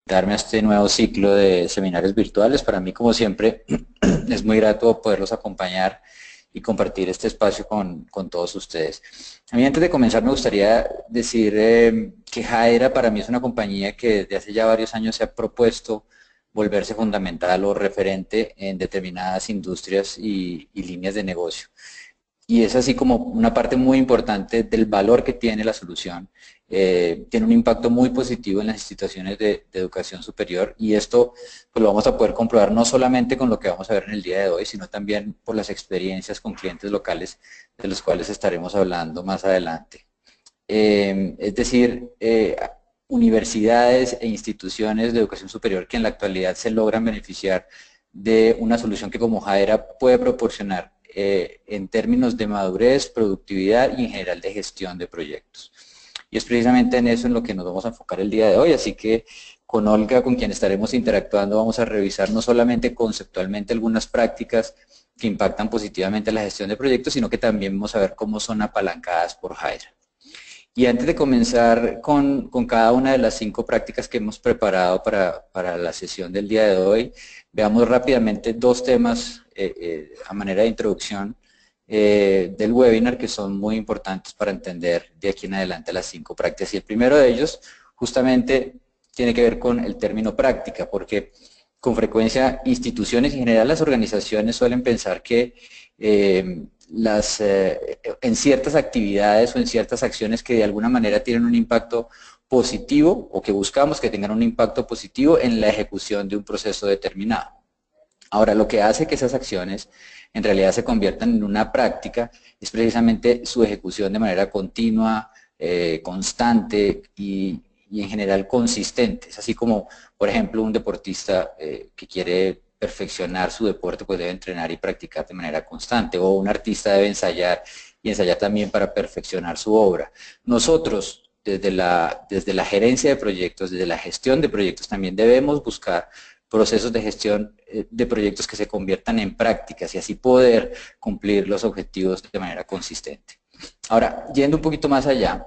darme a este nuevo ciclo de seminarios virtuales. Para mí, como siempre, es muy grato poderlos acompañar y compartir este espacio con todos ustedes. A mí, antes de comenzar, me gustaría decir que Jaera para mí es una compañía que desde hace ya varios años se ha propuesto volverse fundamental o referente en determinadas industrias y líneas de negocio. Y es así como una parte muy importante del valor que tiene la solución. Tiene un impacto muy positivo en las instituciones de educación superior, y esto pues lo vamos a poder comprobar no solamente con lo que vamos a ver en el día de hoy, sino también por las experiencias con clientes locales de los cuales estaremos hablando más adelante. Es decir, universidades e instituciones de educación superior que en la actualidad se logran beneficiar de una solución que como Jaera puede proporcionar en términos de madurez, productividad y en general de gestión de proyectos. Y es precisamente en eso en lo que nos vamos a enfocar el día de hoy, así que con Olga, con quien estaremos interactuando, vamos a revisar no solamente conceptualmente algunas prácticas que impactan positivamente la gestión de proyectos, sino que también vamos a ver cómo son apalancadas por Jaera. Y antes de comenzar con cada una de las 5 prácticas que hemos preparado para la sesión del día de hoy, veamos rápidamente 2 temas a manera de introducción del webinar que son muy importantes para entender de aquí en adelante las 5 prácticas. Y el primero de ellos justamente tiene que ver con el término práctica, porque con frecuencia instituciones y en general las organizaciones suelen pensar que en ciertas actividades o en ciertas acciones que de alguna manera tienen un impacto positivo o que buscamos que tengan un impacto positivo en la ejecución de un proceso determinado. Ahora, lo que hace que esas acciones en realidad se conviertan en una práctica es precisamente su ejecución de manera continua, constante y en general consistente. Es así como, por ejemplo, un deportista que quiere perfeccionar su deporte, pues debe entrenar y practicar de manera constante, o un artista debe ensayar y ensayar también para perfeccionar su obra. Nosotros, desde la gerencia de proyectos, desde la gestión de proyectos, también debemos buscar procesos de gestión de proyectos que se conviertan en prácticas y así poder cumplir los objetivos de manera consistente. Ahora, yendo un poquito más allá,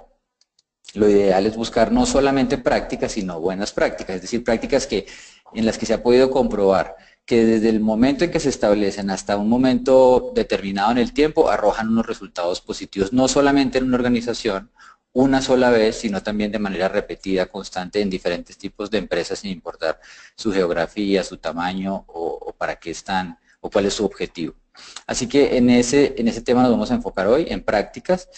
lo ideal es buscar no solamente prácticas, sino buenas prácticas, es decir, prácticas en las que se ha podido comprobar que desde el momento en que se establecen hasta un momento determinado en el tiempo arrojan unos resultados positivos, no solamente en una organización, una sola vez, sino también de manera repetida, constante en diferentes tipos de empresas, sin importar su geografía, su tamaño o para qué están o cuál es su objetivo. Así que en ese tema nos vamos a enfocar hoy, en prácticas,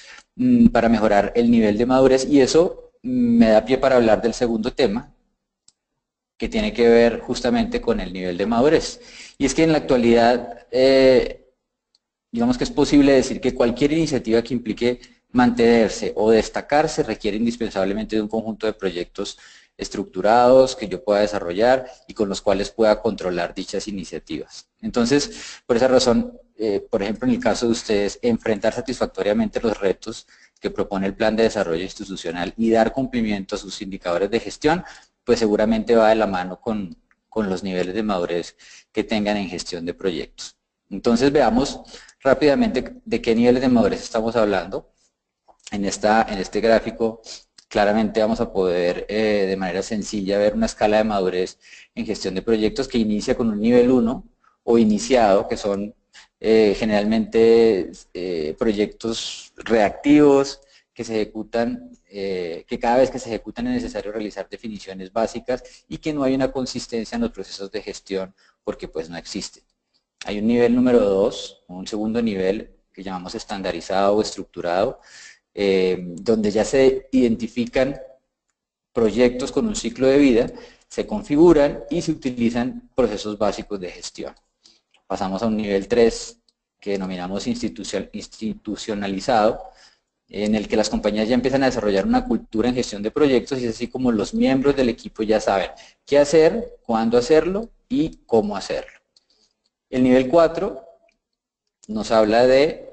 para mejorar el nivel de madurez, y eso me da pie para hablar del segundo tema, que tiene que ver justamente con el nivel de madurez. Y es que en la actualidad, digamos que es posible decir que cualquier iniciativa que implique mantenerse o destacarse requiere indispensablemente de un conjunto de proyectos estructurados que yo pueda desarrollar y con los cuales pueda controlar dichas iniciativas. Entonces, por esa razón, por ejemplo, en el caso de ustedes, enfrentar satisfactoriamente los retos que propone el Plan de Desarrollo Institucional y dar cumplimiento a sus indicadores de gestión, pues seguramente va de la mano con los niveles de madurez que tengan en gestión de proyectos. Entonces veamos rápidamente de qué niveles de madurez estamos hablando. En este gráfico claramente vamos a poder de manera sencilla ver una escala de madurez en gestión de proyectos que inicia con un nivel 1 o iniciado, que son generalmente proyectos reactivos que se ejecutan, que cada vez que se ejecutan es necesario realizar definiciones básicas y que no hay una consistencia en los procesos de gestión porque pues no existen. Hay un nivel número 2, un segundo nivel que llamamos estandarizado o estructurado, donde ya se identifican proyectos con un ciclo de vida, se configuran y se utilizan procesos básicos de gestión. Pasamos a un nivel 3 que denominamos institucionalizado, en el que las compañías ya empiezan a desarrollar una cultura en gestión de proyectos y es así como los miembros del equipo ya saben qué hacer, cuándo hacerlo y cómo hacerlo. El nivel 4 nos habla de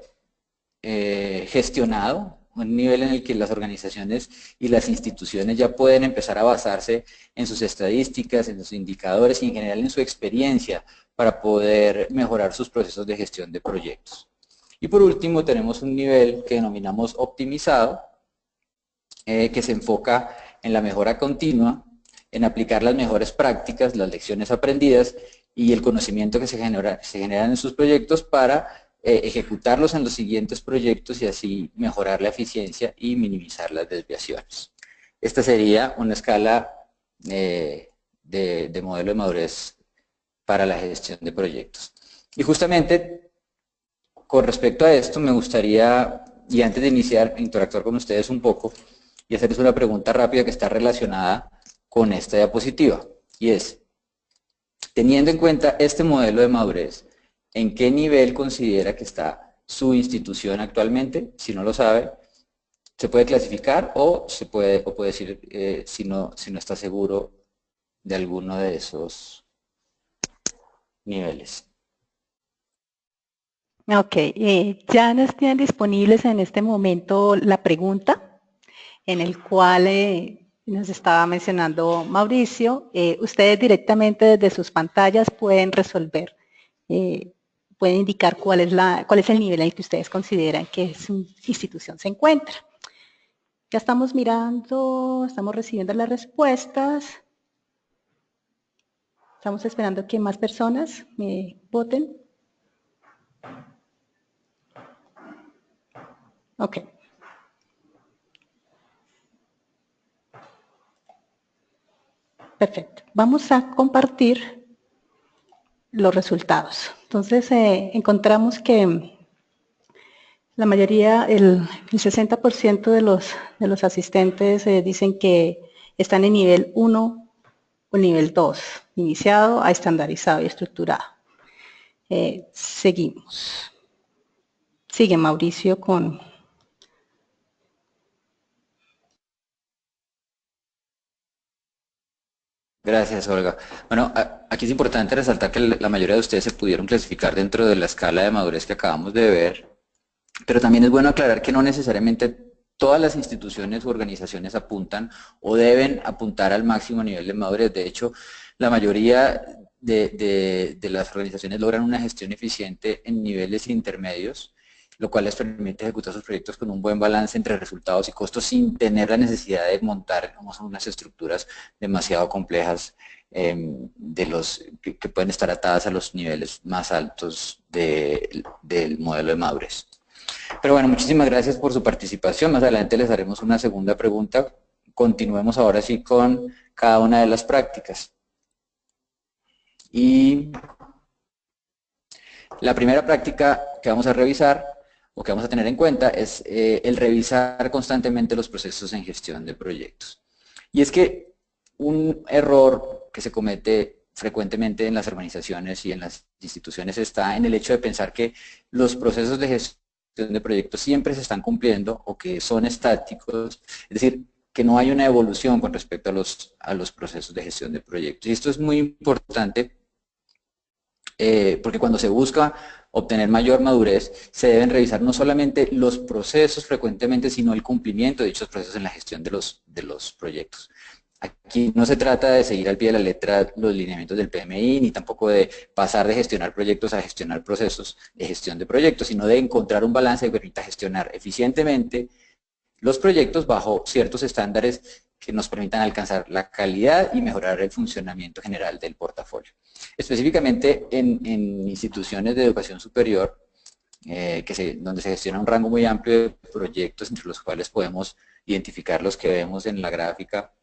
gestionado, un nivel en el que las organizaciones y las instituciones ya pueden empezar a basarse en sus estadísticas, en sus indicadores y en general en su experiencia para poder mejorar sus procesos de gestión de proyectos. Y por último tenemos un nivel que denominamos optimizado, que se enfoca en la mejora continua en aplicar las mejores prácticas, las lecciones aprendidas y el conocimiento que se generan en sus proyectos para ejecutarlos en los siguientes proyectos y así mejorar la eficiencia y minimizar las desviaciones. Esta sería una escala de modelo de madurez para la gestión de proyectos. Y justamente con respecto a esto me gustaría, y antes de iniciar, interactuar con ustedes un poco y hacerles una pregunta rápida que está relacionada con esta diapositiva. Y es, teniendo en cuenta este modelo de madurez, ¿en qué nivel considera que está su institución actualmente? Si no lo sabe, se puede clasificar o puede decir si no está seguro de alguno de esos niveles. Ok, ya nos tienen disponibles en este momento la pregunta en el cual nos estaba mencionando Mauricio. Ustedes directamente desde sus pantallas pueden resolver, pueden indicar cuál es el nivel en el que ustedes consideran que su institución se encuentra. Ya estamos mirando, estamos recibiendo las respuestas. Estamos esperando que más personas voten. Ok. Perfecto. Vamos a compartir los resultados. Entonces, encontramos que la mayoría, el 60% de los asistentes dicen que están en nivel 1 o nivel 2, iniciado a estandarizado y estructurado. Seguimos. Sigue Mauricio con... Gracias, Olga. Bueno, aquí es importante resaltar que la mayoría de ustedes se pudieron clasificar dentro de la escala de madurez que acabamos de ver, pero también es bueno aclarar que no necesariamente todas las instituciones u organizaciones apuntan o deben apuntar al máximo nivel de madurez. De hecho, la mayoría de las organizaciones logran una gestión eficiente en niveles intermedios, lo cual les permite ejecutar sus proyectos con un buen balance entre resultados y costos sin tener la necesidad de montar unas estructuras demasiado complejas que pueden estar atadas a los niveles más altos del modelo de madurez. Pero bueno, muchísimas gracias por su participación. Más adelante les haremos una segunda pregunta. Continuemos ahora sí con cada una de las prácticas. Y la primera práctica que vamos a revisar o que vamos a tener en cuenta es el revisar constantemente los procesos en gestión de proyectos. Y es que un error que se comete frecuentemente en las organizaciones y en las instituciones está en el hecho de pensar que los procesos de gestión de proyectos siempre se están cumpliendo o que son estáticos, es decir, que no hay una evolución con respecto a los procesos de gestión de proyectos. Y esto es muy importante porque cuando se busca obtener mayor madurez, se deben revisar no solamente los procesos frecuentemente, sino el cumplimiento de dichos procesos en la gestión de los proyectos. Aquí no se trata de seguir al pie de la letra los lineamientos del PMI, ni tampoco de pasar de gestionar proyectos a gestionar procesos de gestión de proyectos, sino de encontrar un balance que permita gestionar eficientemente los proyectos bajo ciertos estándares que nos permitan alcanzar la calidad y mejorar el funcionamiento general del portafolio. Específicamente en instituciones de educación superior, donde se gestiona un rango muy amplio de proyectos, entre los cuales podemos identificar los que vemos en la gráfica,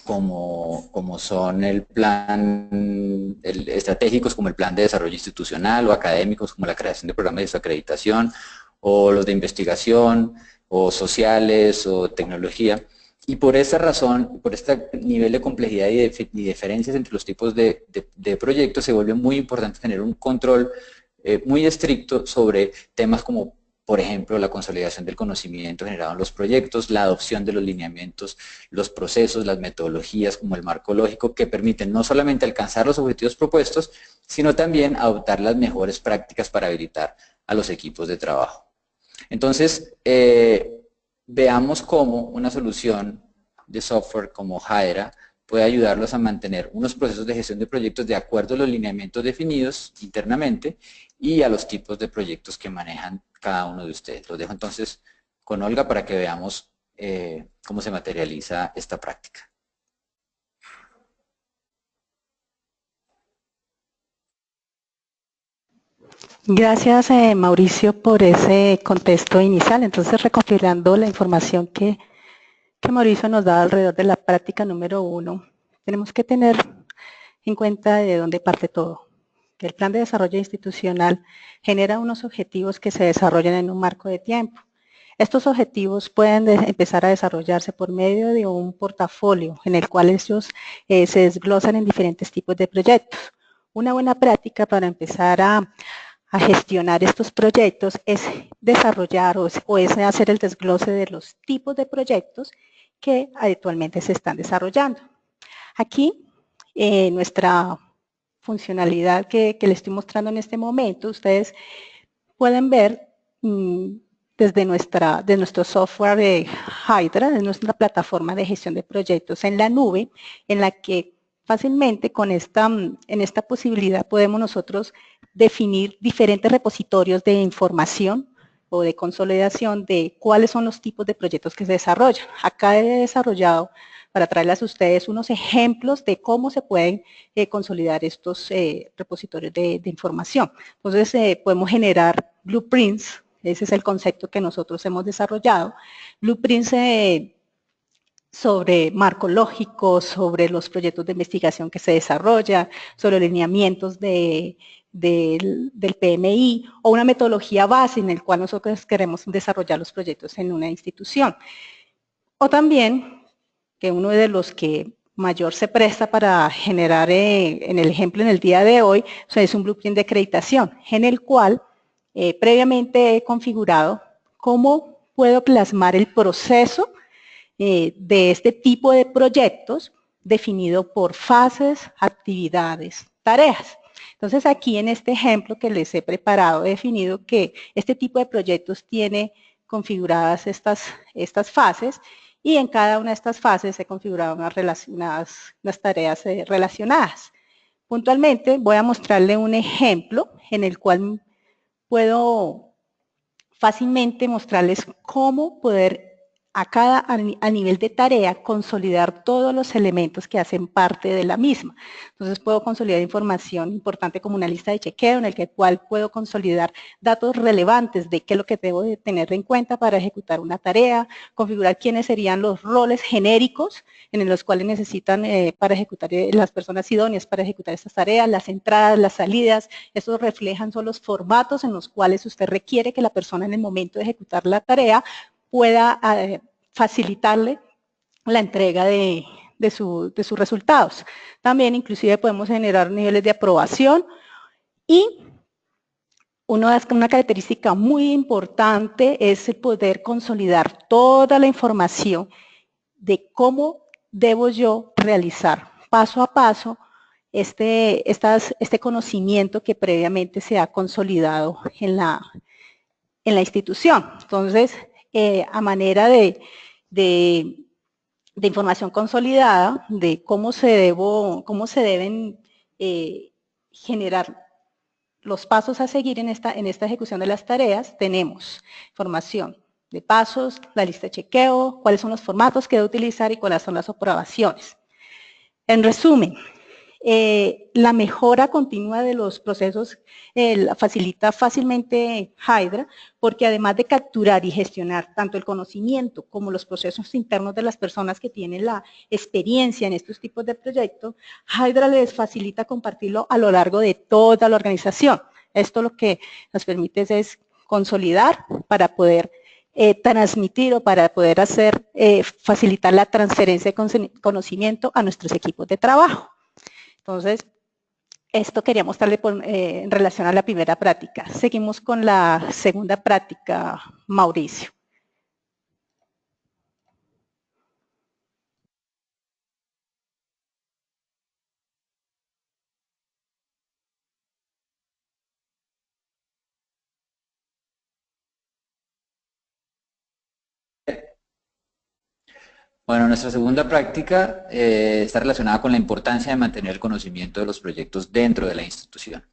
como son el plan estratégicos, como el plan de desarrollo institucional, o académicos, como la creación de programas de acreditación, o los de investigación, o sociales, o tecnología. Y por esa razón, por este nivel de complejidad y diferencias entre los tipos de proyectos, se vuelve muy importante tener un control muy estricto sobre temas como, por ejemplo, la consolidación del conocimiento generado en los proyectos, la adopción de los lineamientos, los procesos, las metodologías como el marco lógico que permiten no solamente alcanzar los objetivos propuestos, sino también adoptar las mejores prácticas para habilitar a los equipos de trabajo. Entonces, veamos cómo una solución de software como Jira puede ayudarlos a mantener unos procesos de gestión de proyectos de acuerdo a los lineamientos definidos internamente y a los tipos de proyectos que manejan cada uno de ustedes. Los dejo entonces con Olga para que veamos cómo se materializa esta práctica. Gracias, Mauricio, por ese contexto inicial. Entonces, recopilando la información que Mauricio nos da alrededor de la práctica número 1, tenemos que tener en cuenta de dónde parte todo. Que el plan de desarrollo institucional genera unos objetivos que se desarrollan en un marco de tiempo. Estos objetivos pueden empezar a desarrollarse por medio de un portafolio en el cual ellos se desglosan en diferentes tipos de proyectos. Una buena práctica para empezar a gestionar estos proyectos es desarrollar o es hacer el desglose de los tipos de proyectos que actualmente se están desarrollando. Aquí, nuestra funcionalidad que les estoy mostrando en este momento, ustedes pueden ver desde nuestro software de Hydra, de nuestra plataforma de gestión de proyectos en la nube, en la que fácilmente en esta posibilidad podemos nosotros definir diferentes repositorios de información o de consolidación de cuáles son los tipos de proyectos que se desarrollan. Acá he desarrollado para traerles a ustedes unos ejemplos de cómo se pueden consolidar estos repositorios de información. Entonces, podemos generar blueprints, ese es el concepto que nosotros hemos desarrollado, blueprints sobre marco lógico, sobre los proyectos de investigación que se desarrollan, sobre lineamientos del PMI o una metodología base en el cual nosotros queremos desarrollar los proyectos en una institución. O también, que uno de los que mayor se presta para generar en el ejemplo en el día de hoy, es un blueprint de acreditación, en el cual previamente he configurado cómo puedo plasmar el proceso de este tipo de proyectos definido por fases, actividades, tareas. Entonces aquí en este ejemplo que les he preparado he definido que este tipo de proyectos tiene configuradas estas fases y en cada una de estas fases he configurado unas tareas relacionadas. Puntualmente voy a mostrarle un ejemplo en el cual puedo fácilmente mostrarles cómo poder a nivel de tarea consolidar todos los elementos que hacen parte de la misma. Entonces puedo consolidar información importante como una lista de chequeo en el cual puedo consolidar datos relevantes de qué es lo que debo de tener en cuenta para ejecutar una tarea, configurar quiénes serían los roles genéricos en los cuales necesitan para ejecutar las personas idóneas para ejecutar estas tareas, las entradas, las salidas, esos reflejan son los formatos en los cuales usted requiere que la persona en el momento de ejecutar la tarea pueda facilitarle la entrega de sus resultados. También inclusive podemos generar niveles de aprobación y una característica muy importante es el poder consolidar toda la información de cómo debo yo realizar paso a paso este conocimiento que previamente se ha consolidado en la institución. Entonces, a manera de información consolidada, de cómo se deben generar los pasos a seguir en esta ejecución de las tareas, tenemos información de pasos, la lista de chequeo, cuáles son los formatos que debo utilizar y cuáles son las aprobaciones. En resumen, la mejora continua de los procesos facilita fácilmente Hydra, porque además de capturar y gestionar tanto el conocimiento como los procesos internos de las personas que tienen la experiencia en estos tipos de proyectos, Hydra les facilita compartirlo a lo largo de toda la organización. Esto lo que nos permite es consolidar para poder transmitir o para poder facilitar la transferencia de conocimiento a nuestros equipos de trabajo. Entonces, esto quería mostrarle en relación a la primera práctica. Seguimos con la segunda práctica, Mauricio. Bueno, nuestra segunda práctica está relacionada con la importancia de mantener el conocimiento de los proyectos dentro de la institución.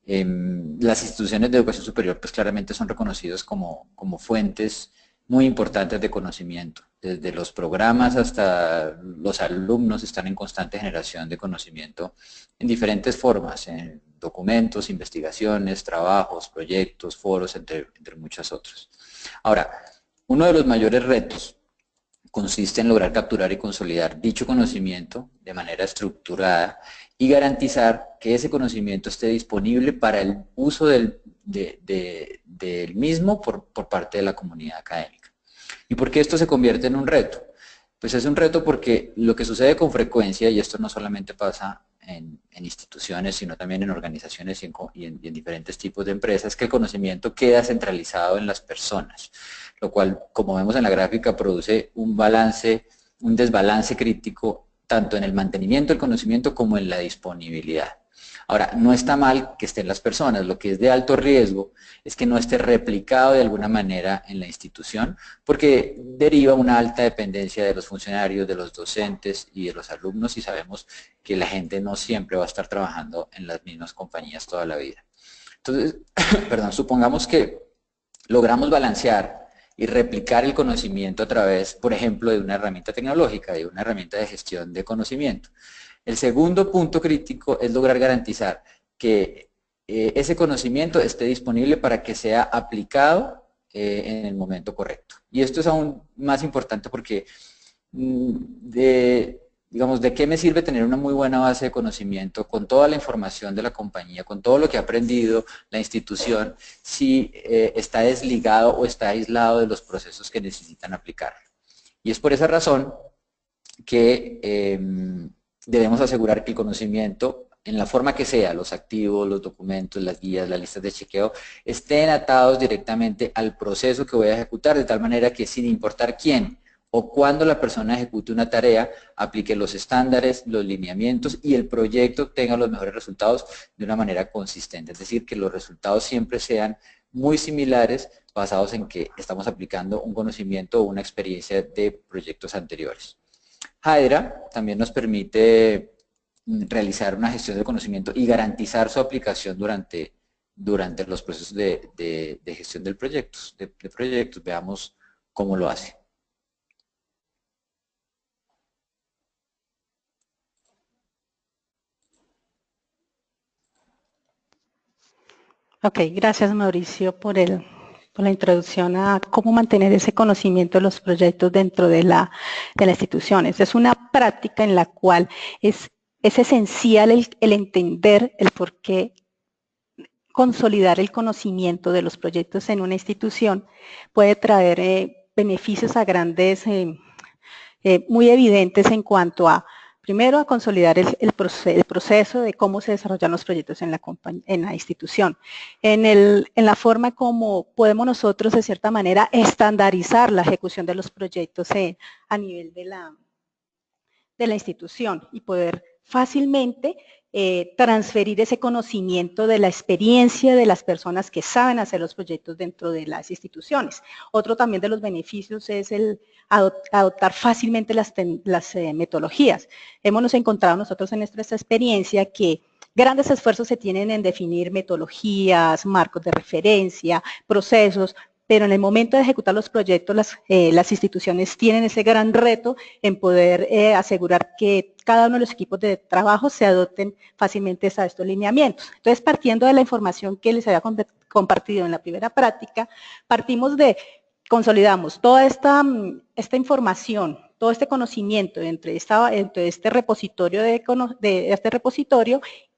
Las instituciones de educación superior pues claramente son reconocidas como fuentes muy importantes de conocimiento. Desde los programas hasta los alumnos están en constante generación de conocimiento en diferentes formas, documentos, investigaciones, trabajos, proyectos, foros, entre muchos otros. Ahora, uno de los mayores retos consiste en lograr capturar y consolidar dicho conocimiento de manera estructurada y garantizar que ese conocimiento esté disponible para el uso del mismo por parte de la comunidad académica. ¿Y por qué esto se convierte en un reto? Pues es un reto porque lo que sucede con frecuencia, y esto no solamente pasa en instituciones, sino también en organizaciones y en diferentes tipos de empresas, es que el conocimiento queda centralizado en las personas, lo cual, como vemos en la gráfica, produce un desbalance crítico tanto en el mantenimiento del conocimiento como en la disponibilidad. Ahora, no está mal que estén las personas, lo que es de alto riesgo es que no esté replicado de alguna manera en la institución, porque deriva una alta dependencia de los funcionarios, de los docentes y de los alumnos, y sabemos que la gente no siempre va a estar trabajando en las mismas compañías toda la vida. Entonces, perdón, supongamos que logramos balancear y replicar el conocimiento a través, por ejemplo, de una herramienta tecnológica, de una herramienta de gestión de conocimiento. El segundo punto crítico es lograr garantizar que ese conocimiento esté disponible para que sea aplicado en el momento correcto. Y esto es aún más importante porque digamos, ¿de qué me sirve tener una muy buena base de conocimiento con toda la información de la compañía, con todo lo que ha aprendido la institución, si está desligado o está aislado de los procesos que necesitan aplicar? Y es por esa razón que debemos asegurar que el conocimiento, en la forma que sea, los activos, los documentos, las guías, las listas de chequeo, estén atados directamente al proceso que voy a ejecutar, de tal manera que sin importar quién o cuándo la persona ejecute una tarea, aplique los estándares, los lineamientos y el proyecto tenga los mejores resultados de una manera consistente. Es decir, que los resultados siempre sean muy similares, basados en que estamos aplicando un conocimiento o una experiencia de proyectos anteriores. Hydra también nos permite realizar una gestión del conocimiento y garantizar su aplicación durante los procesos de gestión de proyectos. Veamos cómo lo hace. Ok, gracias Mauricio por la introducción a cómo mantener ese conocimiento de los proyectos dentro de la institución. Es una práctica en la cual es esencial el entender el por qué consolidar el conocimiento de los proyectos en una institución puede traer beneficios a grandes, muy evidentes en cuanto a, primero, a consolidar el proceso de cómo se desarrollan los proyectos en la institución, en la forma como podemos nosotros, de cierta manera, estandarizar la ejecución de los proyectos a nivel de la institución y poder fácilmente transferir ese conocimiento de la experiencia de las personas que saben hacer los proyectos dentro de las instituciones. Otro también de los beneficios es el adoptar fácilmente las metodologías. Hemos encontrado nosotros en nuestra experiencia que grandes esfuerzos se tienen en definir metodologías, marcos de referencia, procesos, pero en el momento de ejecutar los proyectos, las instituciones tienen ese gran reto en poder asegurar que cada uno de los equipos de trabajo se adopten fácilmente a estos lineamientos. Entonces, partiendo de la información que les había compartido en la primera práctica, consolidamos toda esta información, todo este conocimiento entre este repositorio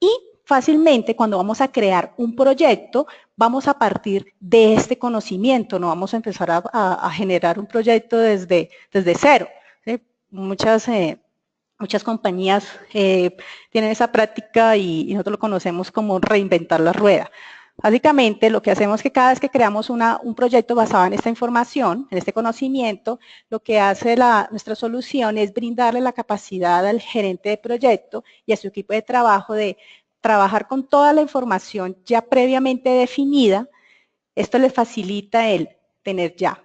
y fácilmente cuando vamos a crear un proyecto, vamos a partir de este conocimiento, no vamos a empezar a generar un proyecto desde cero. ¿Sí? Muchas compañías tienen esa práctica y nosotros lo conocemos como reinventar la rueda. Básicamente, lo que hacemos es que cada vez que creamos un proyecto basado en esta información, en este conocimiento, lo que hace nuestra solución es brindarle la capacidad al gerente de proyecto y a su equipo de trabajo de trabajar con toda la información ya previamente definida. Esto les facilita el tener ya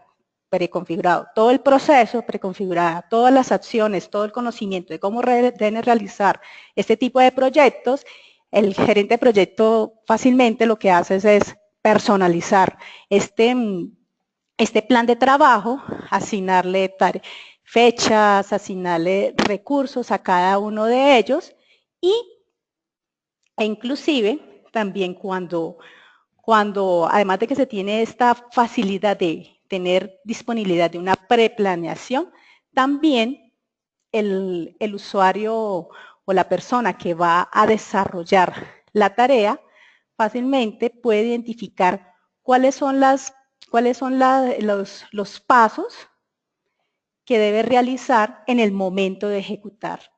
preconfigurado todo el proceso, preconfigurada todas las acciones, todo el conocimiento de cómo deben realizar este tipo de proyectos. El gerente de proyecto fácilmente lo que hace es personalizar este plan de trabajo, asignarle fechas, asignarle recursos a cada uno de ellos e inclusive también cuando además de que se tiene esta facilidad de tener disponibilidad de una preplaneación, también el usuario o la persona que va a desarrollar la tarea fácilmente puede identificar cuáles son los pasos que debe realizar en el momento de ejecutar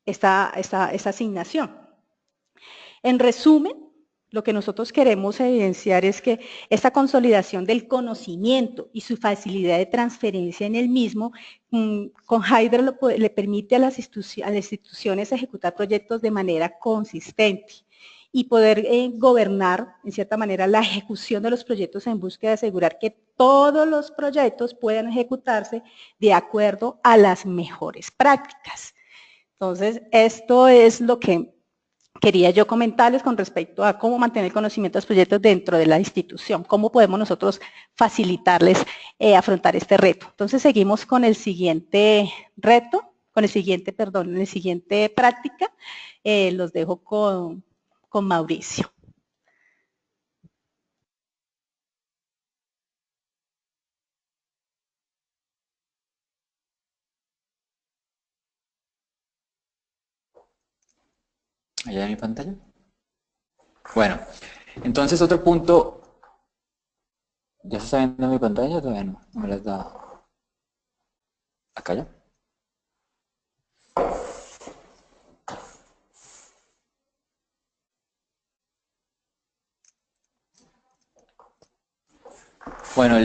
esta asignación. En resumen, lo que nosotros queremos evidenciar es que esta consolidación del conocimiento y su facilidad de transferencia en el mismo, con Hydra le permite a las instituciones ejecutar proyectos de manera consistente y poder gobernar, en cierta manera, la ejecución de los proyectos en búsqueda de asegurar que todos los proyectos puedan ejecutarse de acuerdo a las mejores prácticas. Entonces, esto es lo que quería yo comentarles con respecto a cómo mantener el conocimiento de los proyectos dentro de la institución, cómo podemos nosotros facilitarles afrontar este reto. Entonces seguimos con el siguiente reto, con el siguiente práctica. Los dejo con Mauricio. ¿Allá en mi pantalla? Bueno, entonces otro punto. ¿Ya se está viendo mi pantalla? Todavía no. No me las da. ¿Acá ya? Bueno,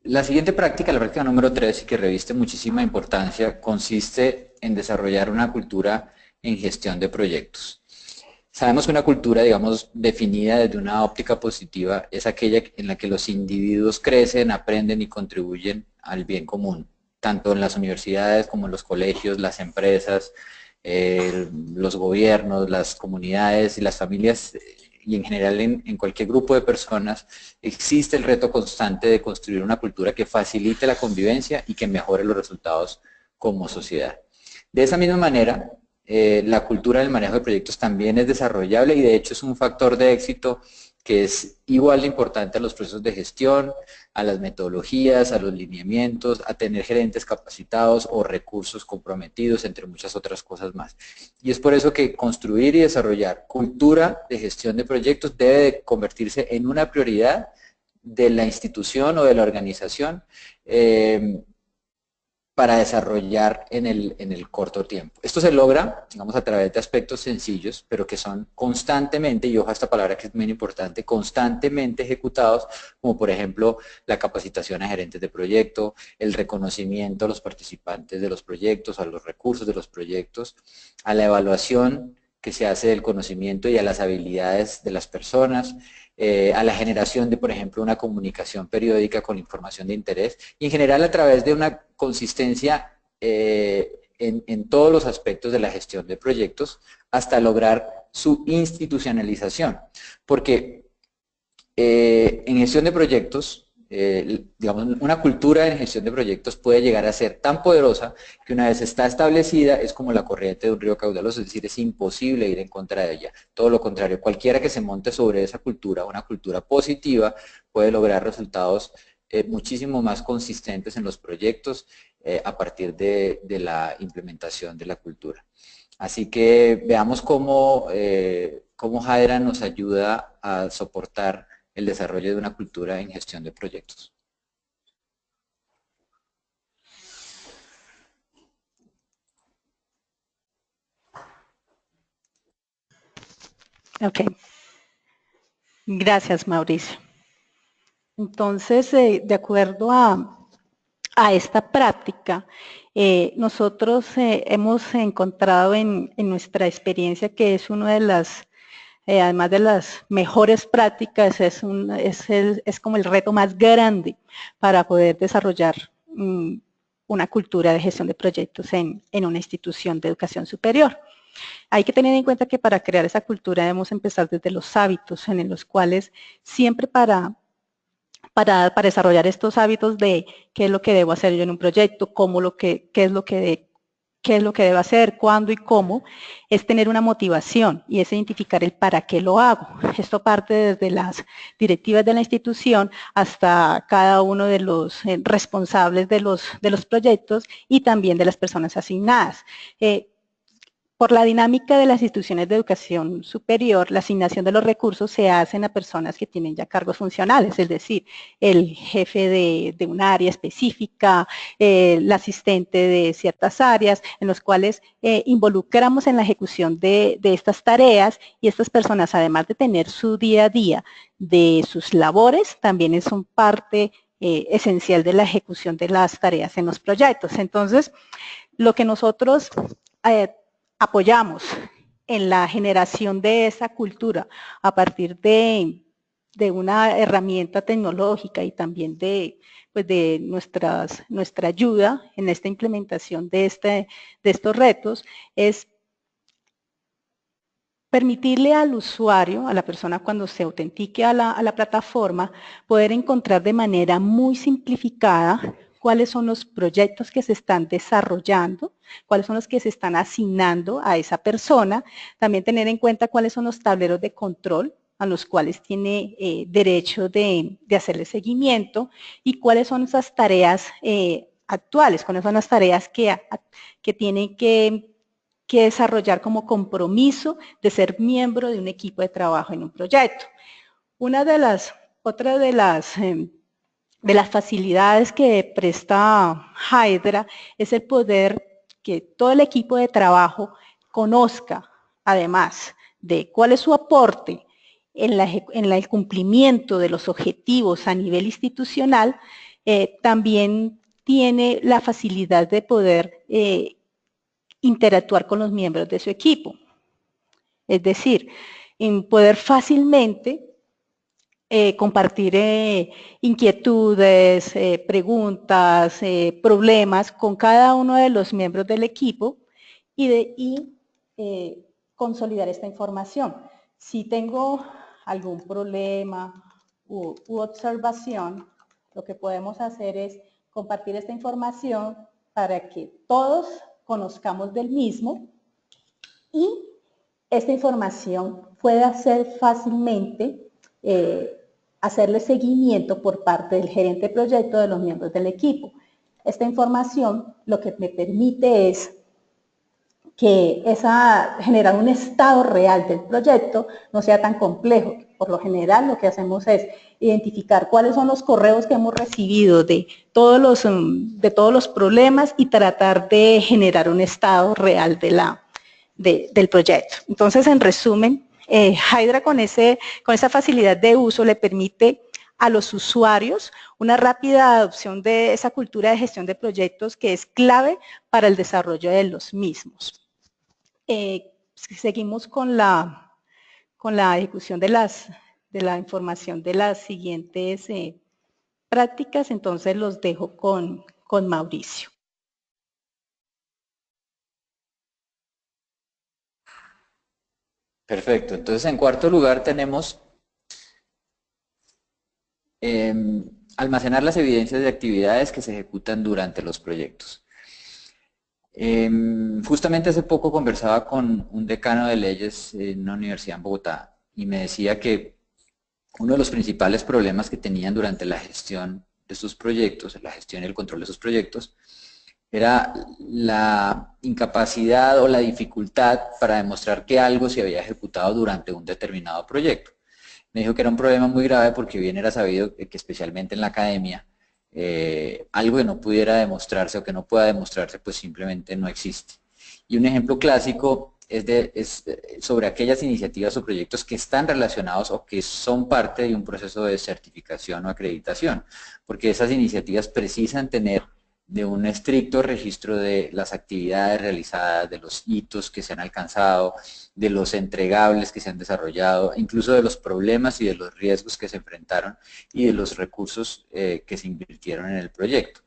la siguiente práctica, la práctica número 3, y que reviste muchísima importancia, consiste en desarrollar una cultura en gestión de proyectos. Sabemos que una cultura, digamos, definida desde una óptica positiva es aquella en la que los individuos crecen, aprenden y contribuyen al bien común, tanto en las universidades como en los colegios, las empresas, los gobiernos, las comunidades y las familias, y en general en cualquier grupo de personas, existe el reto constante de construir una cultura que facilite la convivencia y que mejore los resultados como sociedad. De esa misma manera, la cultura del manejo de proyectos también es desarrollable y de hecho es un factor de éxito que es igual de importante a los procesos de gestión, a las metodologías, a los lineamientos, a tener gerentes capacitados o recursos comprometidos, entre muchas otras cosas más. Y es por eso que construir y desarrollar cultura de gestión de proyectos debe de convertirse en una prioridad de la institución o de la organización para desarrollar en el corto tiempo. Esto se logra, digamos, a través de aspectos sencillos, pero que son constantemente, y ojo a esta palabra que es muy importante, constantemente ejecutados, como por ejemplo la capacitación a gerentes de proyecto, el reconocimiento a los participantes de los proyectos, a los recursos de los proyectos, a la evaluación que se hace del conocimiento y a las habilidades de las personas, a la generación de, por ejemplo, una comunicación periódica con información de interés y en general a través de una consistencia en todos los aspectos de la gestión de proyectos hasta lograr su institucionalización. Porque en gestión de proyectos, digamos, una cultura en gestión de proyectos puede llegar a ser tan poderosa que una vez está establecida es como la corriente de un río caudaloso, es decir, es imposible ir en contra de ella. Todo lo contrario, cualquiera que se monte sobre esa cultura, una cultura positiva, puede lograr resultados muchísimo más consistentes en los proyectos a partir de la implementación de la cultura. Así que veamos cómo Hydra nos ayuda a soportar el desarrollo de una cultura en gestión de proyectos. Ok. Gracias, Mauricio. Entonces, de acuerdo a esta práctica, nosotros hemos encontrado en nuestra experiencia que es una de las, además de las mejores prácticas, es como el reto más grande para poder desarrollar una cultura de gestión de proyectos en una institución de educación superior. Hay que tener en cuenta que para crear esa cultura debemos empezar desde los hábitos, en los cuales siempre para desarrollar estos hábitos de qué es lo que debo hacer yo en un proyecto, qué es lo que qué es lo que debo hacer, cuándo y cómo, es tener una motivación y es identificar el para qué lo hago. Esto parte desde las directivas de la institución hasta cada uno de los responsables de los proyectos y también de las personas asignadas. Por la dinámica de las instituciones de educación superior, la asignación de los recursos se hacen a personas que tienen ya cargos funcionales, es decir, el jefe de un área específica, el asistente de ciertas áreas, en los cuales involucramos en la ejecución de estas tareas y estas personas, además de tener su día a día de sus labores, también son parte esencial de la ejecución de las tareas en los proyectos. Entonces, lo que nosotros apoyamos en la generación de esa cultura a partir de una herramienta tecnológica y también de nuestra ayuda en esta implementación de estos retos es permitirle al usuario, a la persona cuando se autentique a la plataforma, poder encontrar de manera muy simplificada cuáles son los proyectos que se están desarrollando, cuáles son los que se están asignando a esa persona, también tener en cuenta cuáles son los tableros de control a los cuales tiene derecho de hacerle seguimiento y cuáles son esas tareas actuales, cuáles son las tareas que tienen que desarrollar como compromiso de ser miembro de un equipo de trabajo en un proyecto. Otra de las facilidades que presta Hydra es el poder que todo el equipo de trabajo conozca, además de cuál es su aporte en el cumplimiento de los objetivos a nivel institucional, también tiene la facilidad de poder interactuar con los miembros de su equipo. Es decir, en poder fácilmente compartir inquietudes, preguntas, problemas con cada uno de los miembros del equipo y consolidar esta información. Si tengo algún problema u observación, lo que podemos hacer es compartir esta información para que todos conozcamos del mismo y esta información pueda ser fácilmente hacerle seguimiento por parte del gerente de proyecto de los miembros del equipo. Esta información lo que me permite es generar un estado real del proyecto no sea tan complejo. Por lo general lo que hacemos es identificar cuáles son los correos que hemos recibido de todos los problemas y tratar de generar un estado real del proyecto. Entonces, en resumen, Hydra con esa facilidad de uso le permite a los usuarios una rápida adopción de esa cultura de gestión de proyectos que es clave para el desarrollo de los mismos. Seguimos con la ejecución de la información de las siguientes prácticas, entonces los dejo con Mauricio. Perfecto, entonces en cuarto lugar tenemos almacenar las evidencias de actividades que se ejecutan durante los proyectos. Justamente hace poco conversaba con un decano de leyes en una universidad en Bogotá y me decía que uno de los principales problemas que tenían durante la gestión de sus proyectos, la gestión y el control de sus proyectos, era la incapacidad o la dificultad para demostrar que algo se había ejecutado durante un determinado proyecto. Me dijo que era un problema muy grave porque bien era sabido que especialmente en la academia, algo que no pudiera demostrarse o que no pueda demostrarse, pues simplemente no existe. Y un ejemplo clásico es sobre aquellas iniciativas o proyectos que están relacionados o que son parte de un proceso de certificación o acreditación, porque esas iniciativas precisan tener de un estricto registro de las actividades realizadas, de los hitos que se han alcanzado, de los entregables que se han desarrollado, incluso de los problemas y de los riesgos que se enfrentaron y de los recursos que se invirtieron en el proyecto.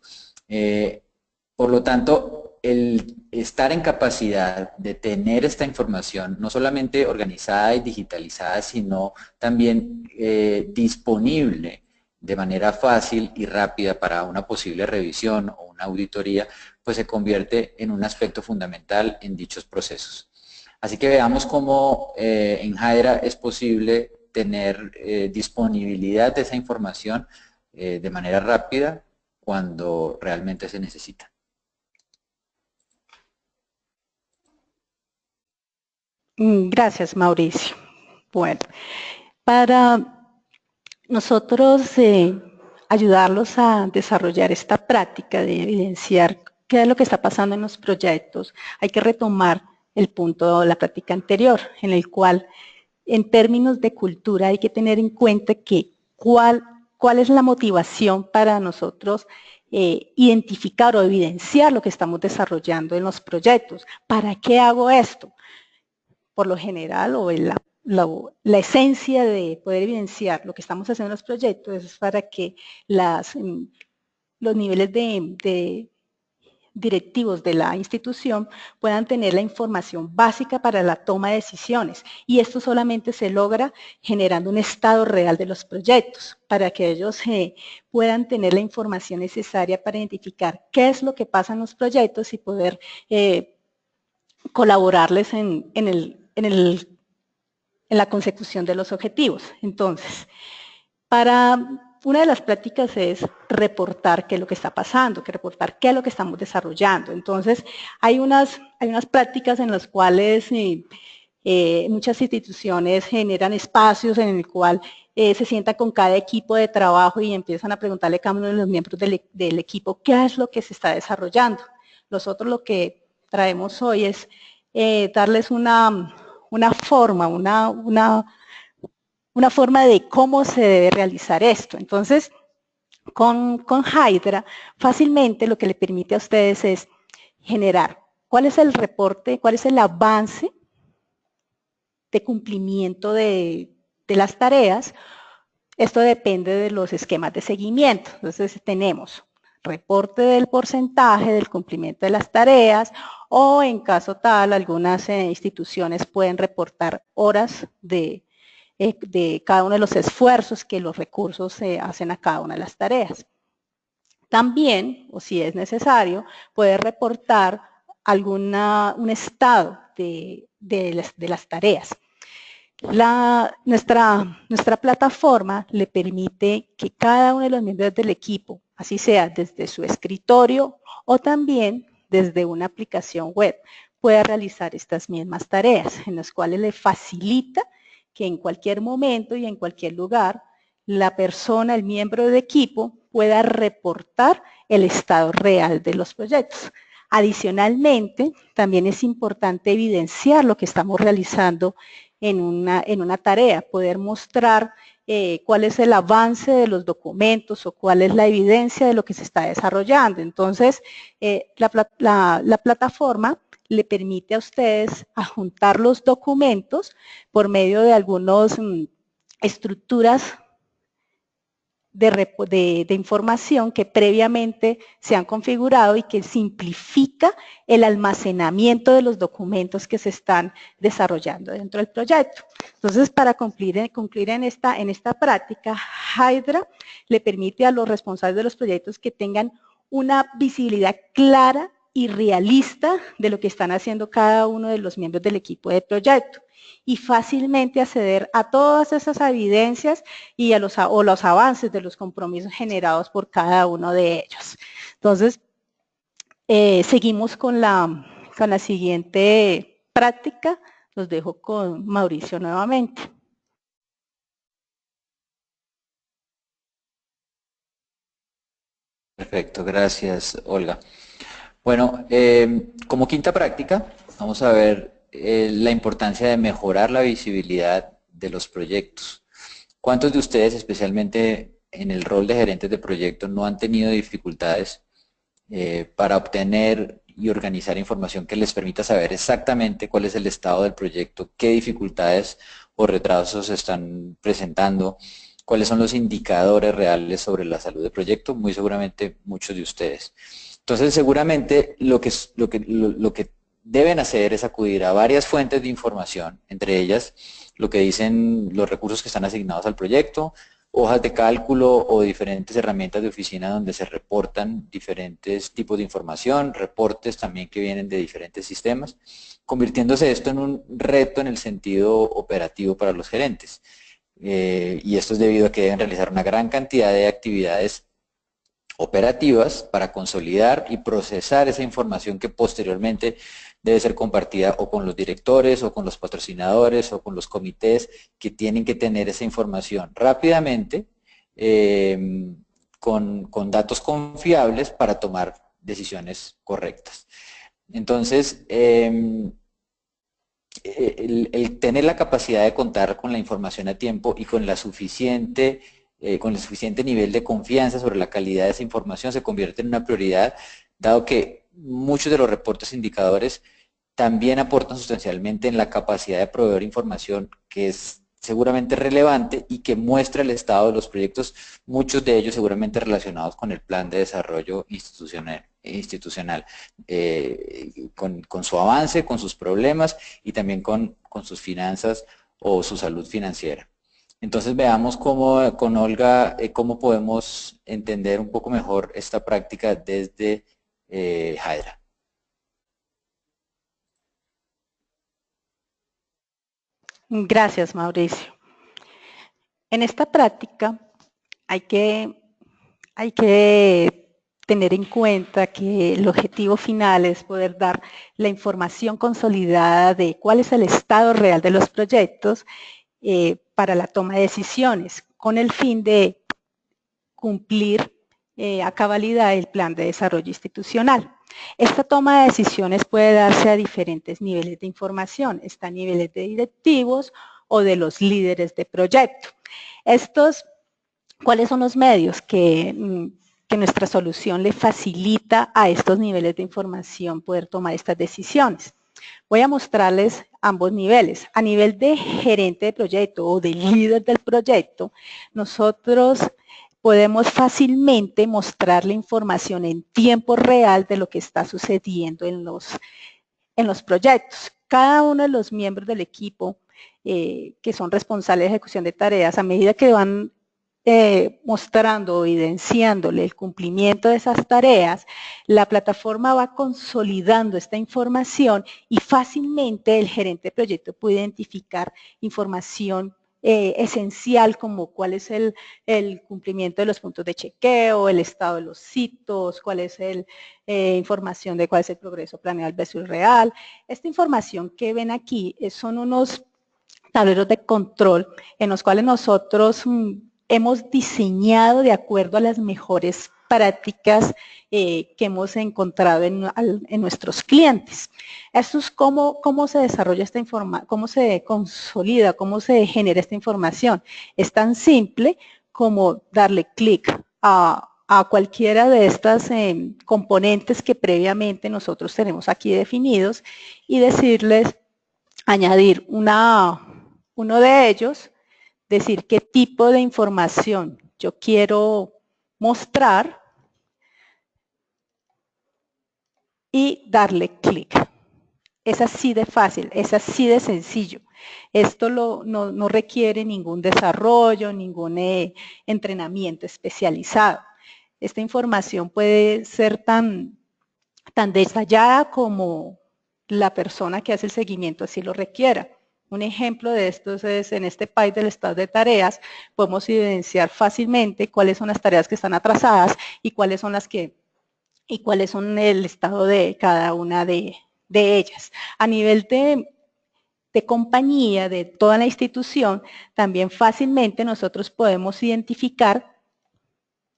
Por lo tanto, el estar en capacidad de tener esta información, no solamente organizada y digitalizada, sino también disponible de manera fácil y rápida para una posible revisión o una auditoría, pues se convierte en un aspecto fundamental en dichos procesos. Así que veamos cómo en Hydra es posible tener disponibilidad de esa información de manera rápida cuando realmente se necesita. Gracias, Mauricio. Bueno, para nosotros ayudarlos a desarrollar esta práctica de evidenciar qué es lo que está pasando en los proyectos, hay que retomar el punto de la práctica anterior, en el cual en términos de cultura hay que tener en cuenta que cuál es la motivación para nosotros identificar o evidenciar lo que estamos desarrollando en los proyectos. ¿Para qué hago esto? Por lo general, o la esencia de poder evidenciar lo que estamos haciendo en los proyectos es para que los niveles de directivos de la institución puedan tener la información básica para la toma de decisiones. Y esto solamente se logra generando un estado real de los proyectos, para que ellos puedan tener la información necesaria para identificar qué es lo que pasa en los proyectos y poder colaborarles en la consecución de los objetivos. Entonces, una de las prácticas es reportar qué es lo que está pasando, reportar qué es lo que estamos desarrollando. Entonces, hay unas prácticas en las cuales muchas instituciones generan espacios en el cual se sientan con cada equipo de trabajo y empiezan a preguntarle a cada uno de los miembros del equipo qué es lo que se está desarrollando. Nosotros lo que traemos hoy es darles una forma, una forma de cómo se debe realizar esto. Entonces, con Hydra, fácilmente lo que le permite a ustedes es generar cuál es el reporte, cuál es el avance de cumplimiento de las tareas. Esto depende de los esquemas de seguimiento. Entonces, tenemos reporte del porcentaje del cumplimiento de las tareas, o en caso tal, algunas instituciones pueden reportar horas de cada uno de los esfuerzos que los recursos hacen a cada una de las tareas. También, o si es necesario, puede reportar un estado de las tareas. Nuestra plataforma le permite que cada uno de los miembros del equipo, así sea desde su escritorio o también desde una aplicación web, pueda realizar estas mismas tareas, en las cuales le facilita que en cualquier momento y en cualquier lugar la persona, el miembro del equipo, pueda reportar el estado real de los proyectos. Adicionalmente, también es importante evidenciar lo que estamos realizando en una tarea, poder mostrar cuál es el avance de los documentos o cuál es la evidencia de lo que se está desarrollando. Entonces, la plataforma le permite a ustedes adjuntar los documentos por medio de algunas estructuras de información que previamente se han configurado y que simplifica el almacenamiento de los documentos que se están desarrollando dentro del proyecto. Entonces, para concluir en esta práctica, Hydra le permite a los responsables de los proyectos que tengan una visibilidad clara y realista de lo que están haciendo cada uno de los miembros del equipo de proyecto, y fácilmente acceder a todas esas evidencias y los avances de los compromisos generados por cada uno de ellos. Entonces, seguimos con la siguiente práctica. Los dejo con Mauricio nuevamente. Perfecto, gracias, Olga. Bueno, como quinta práctica, vamos a ver la importancia de mejorar la visibilidad de los proyectos. ¿Cuántos de ustedes, especialmente en el rol de gerentes de proyectos, no han tenido dificultades para obtener y organizar información que les permita saber exactamente cuál es el estado del proyecto, qué dificultades o retrasos se están presentando, cuáles son los indicadores reales sobre la salud del proyecto? Muy seguramente muchos de ustedes. Entonces, seguramente lo que deben hacer es acudir a varias fuentes de información, entre ellas lo que dicen los recursos que están asignados al proyecto, hojas de cálculo o diferentes herramientas de oficina donde se reportan diferentes tipos de información, reportes también que vienen de diferentes sistemas, convirtiéndose esto en un reto en el sentido operativo para los gerentes. Y esto es debido a que deben realizar una gran cantidad de actividades operativas para consolidar y procesar esa información que posteriormente debe ser compartida o con los directores o con los patrocinadores o con los comités que tienen que tener esa información rápidamente con datos confiables para tomar decisiones correctas. Entonces, el tener la capacidad de contar con la información a tiempo y con el suficiente nivel de confianza sobre la calidad de esa información se convierte en una prioridad, dado que muchos de los reportes indicadores también aportan sustancialmente en la capacidad de proveer información que es seguramente relevante y que muestra el estado de los proyectos, muchos de ellos seguramente relacionados con el plan de desarrollo institucional con su avance, con sus problemas y también con sus finanzas o su salud financiera. Entonces veamos cómo, con Olga cómo podemos entender un poco mejor esta práctica desde Hydra. Gracias, Mauricio. En esta práctica hay que tener en cuenta que el objetivo final es poder dar la información consolidada de cuál es el estado real de los proyectos para la toma de decisiones, con el fin de cumplir a cabalidad el plan de desarrollo institucional. Esta toma de decisiones puede darse a diferentes niveles de información, está a niveles de directivos o de los líderes de proyecto. ¿Cuáles son los medios que nuestra solución le facilita a estos niveles de información poder tomar estas decisiones? Voy a mostrarles ambos niveles. A nivel de gerente de proyecto o de líder del proyecto, nosotros podemos fácilmente mostrar la información en tiempo real de lo que está sucediendo en los proyectos. Cada uno de los miembros del equipo que son responsables de ejecución de tareas, a medida que van mostrando o evidenciándole el cumplimiento de esas tareas, la plataforma va consolidando esta información y fácilmente el gerente de proyecto puede identificar información esencial como cuál es el cumplimiento de los puntos de chequeo, el estado de los hitos, cuál es información de cuál es el progreso planeado versus real. Esta información que ven aquí son unos tableros de control en los cuales nosotros hemos diseñado de acuerdo a las mejores prácticas que hemos encontrado en nuestros clientes. Esto es cómo se desarrolla esta información, cómo se consolida, cómo se genera esta información. Es tan simple como darle clic a cualquiera de estas componentes que previamente nosotros tenemos aquí definidos y decirles, añadir uno de ellos, decir qué tipo de información yo quiero mostrar y darle clic. Es así de fácil, es así de sencillo. Esto no requiere ningún desarrollo, ningún entrenamiento especializado. Esta información puede ser tan detallada como la persona que hace el seguimiento así lo requiera. Un ejemplo de esto es en este país del estado de tareas, podemos evidenciar fácilmente cuáles son las tareas que están atrasadas y cuáles son el estado de cada una de ellas. A nivel de compañía, de toda la institución, también fácilmente nosotros podemos identificar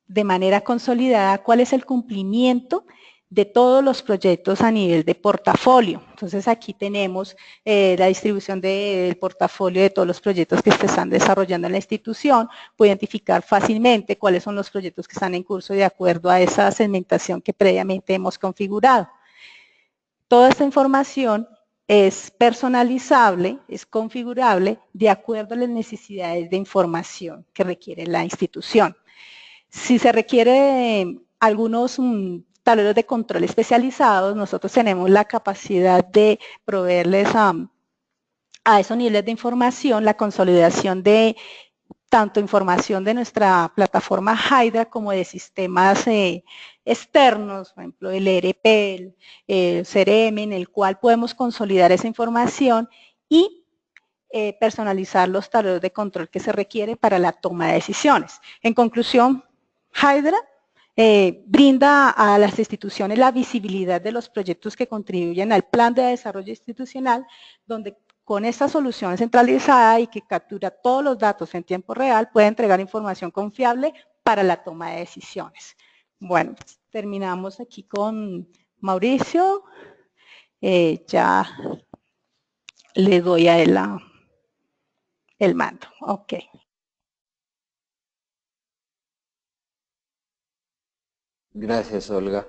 de manera consolidada cuál es el cumplimiento de todos los proyectos a nivel de portafolio. Entonces aquí tenemos la distribución del portafolio de todos los proyectos que se están desarrollando en la institución. Puedo identificar fácilmente cuáles son los proyectos que están en curso de acuerdo a esa segmentación que previamente hemos configurado. Toda esta información es personalizable, es configurable de acuerdo a las necesidades de información que requiere la institución. Si se requiere algunos tableros de control especializados, nosotros tenemos la capacidad de proveerles a esos niveles de información la consolidación de tanto información de nuestra plataforma Hydra como de sistemas externos, por ejemplo el ERP, el CRM, en el cual podemos consolidar esa información y personalizar los tableros de control que se requiere para la toma de decisiones. En conclusión, Hydra brinda a las instituciones la visibilidad de los proyectos que contribuyen al plan de desarrollo institucional, donde con esta solución centralizada y que captura todos los datos en tiempo real, puede entregar información confiable para la toma de decisiones. Bueno, terminamos aquí con Mauricio. Ya le doy a él el mando. Ok. Gracias, Olga.